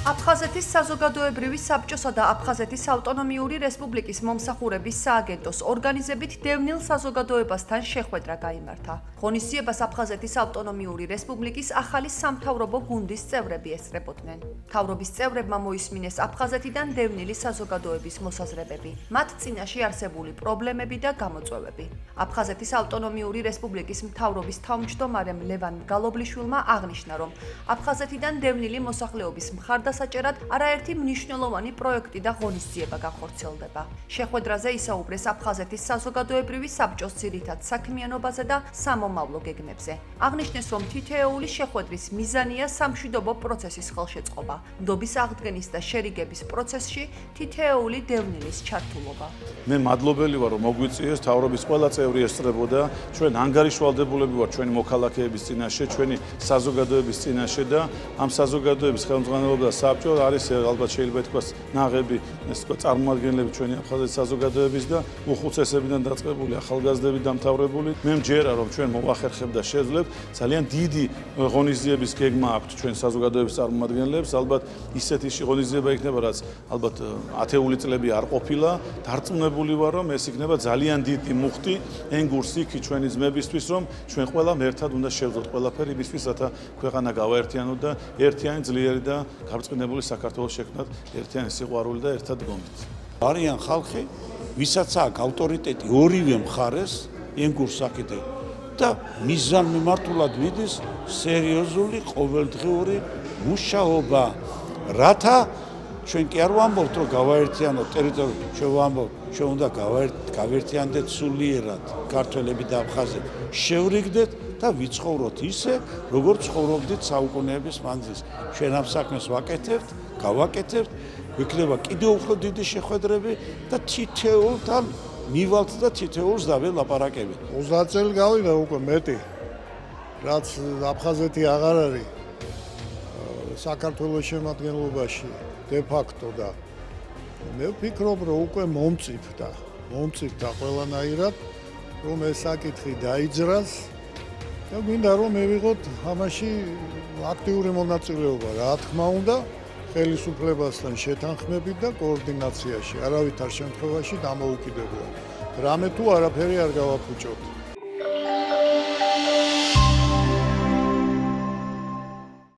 აფხაზეთის საზოგადოებრივი საბჭოსა და აფხაზეთის ავტონომიური რესპუბლიკის მომსახურების სააგენტოს ორგანიზებით დევნილ საზოგადოებასთან შეხვედრა გაიმართა. ღონისძიებას აფხაზეთის ავტონომიური რესპუბლიკის ახალი სამთავრობო გუნდის წევრები ესწრებოდნენ. მთავრობის წევრებმა მოისმინეს აფხაზეთიდან დევნილი საზოგადოების მოსაზრებები, მათ წინაშე არსებული პრობლემები და გამოწვევები. აფხაზეთის ავტონომიური რესპუბლიკის მთავრობის თავმჯდომარემ ლევან გალობლიშვილმა აღნიშნა, რომ აფხაზეთიდან დევნილი მოსახლეობის მხარდასაჭერად არაერთი მნიშვნელოვანი პროექტი და ღონისძიება განხორციელდება. შეხვედრაზე ისაუბრეს აფხაზეთის საზოგადოებრივი საბჭოს ძირითად საქმიანობაზე და სამომავლო გეგმებზე. აღნიშნეს, რომ თითოეული შეხვედრის მიზანია სამშვიდობო პროცესის ხელშეწყობა, ნდობის აღდგენის და შერიგების პროცესში თითოეული დევნილის ჩართულობა. მე მადლობელი ვარ, რომ მოგვიწიეს თავრობის ყველა წევრი ესწრებოდა, ჩვენ ანგარიშვალდებულები ვართ ჩვენი მოქალაქეების წინაშე, ჩვენი საზოგადოების წინაშე და ამ საზოგადოების ხელმძღვანელობა და საბჭო არის ალბათ შეიძლება ითქვას ნაღები, ეს თქვა წარმომადგენლები ჩვენი აფხაზეთის საზოგადოების და უხუცესებიდან დაწყებული ახალგაზრდები დამთავრებული. მე მჯერა, რომ ჩვენ მოვახერხებთ და შევძლებთ, ძალიან დიდი ღონისძიების გეგმა აქვთ ჩვენ საზოგადოების წარმომადგენლებს, ალბათ ისეთი ღონისძიება იქნება, რაც ალბათ ათეული წლები არ ყოფილა, დარწმუნებული ვარ, რომ ეს იქნება ძალიან დიდი მუხტი ენგურსიქი ჩვენი ძმებისთვის, რომ ჩვენ ყველამ ერთად უნდა შევძლოთ ყველაფერი იმისთვის, რათა ქვეყანა გავაერთიანოთ და ერთიანი ძლიერი და გარწყინებული საქართველოს შექმნათ ერთიანი სიყვარული და ერთად გონდეთ. არიან ხალხი, ვისაც აქვს ავტორიტეტი ორივე მხარეს ენგურს აკეთებ და მიზანმიმართულად მიდის სერიოზული ყოველდღიური მუშაობა, რათა ჩვენ კი არ ვამბობთ, რომ გავაერთიანოთ ტერიტორია, ჩვენ ვამბობთ, ჩვენ უნდა გავაერთიანდეთ სულიერად ქართველები და აფხაზები, შევრიგდეთ და ვიცხოვროთ ისე, როგორც ცხოვრობდით საუკუნეების მანძილზე. ჩვენ ამ საქმეს ვაკეთებთ, გავაკეთებთ, ვიქნება კიდევ უფრო დიდი შეხვედრები და თითოეულთან მივალთ და თითოეულს დაველაპარაკებით. 30 წელი გავიდა უკვე მეტი, რაც აფხაზეთი აღარ არის საქართველოს შემადგენლობაში de facto და მე ვფიქრობ, რომ უკვე მომწიფდა ყველანაირად, რომ ეს საკითხი დაიძრას და მინდა რომ მივიღოთ ამაში აქტიური მონაწილეობა, რა თქმა უნდა, ხელისუფლებასთან შეთანხმებით და კოორდინაციაში, არავითარ შემთხვევაში დამოუკიდებლად. რამე თუ არაფერი არ გავაფუჭოთ.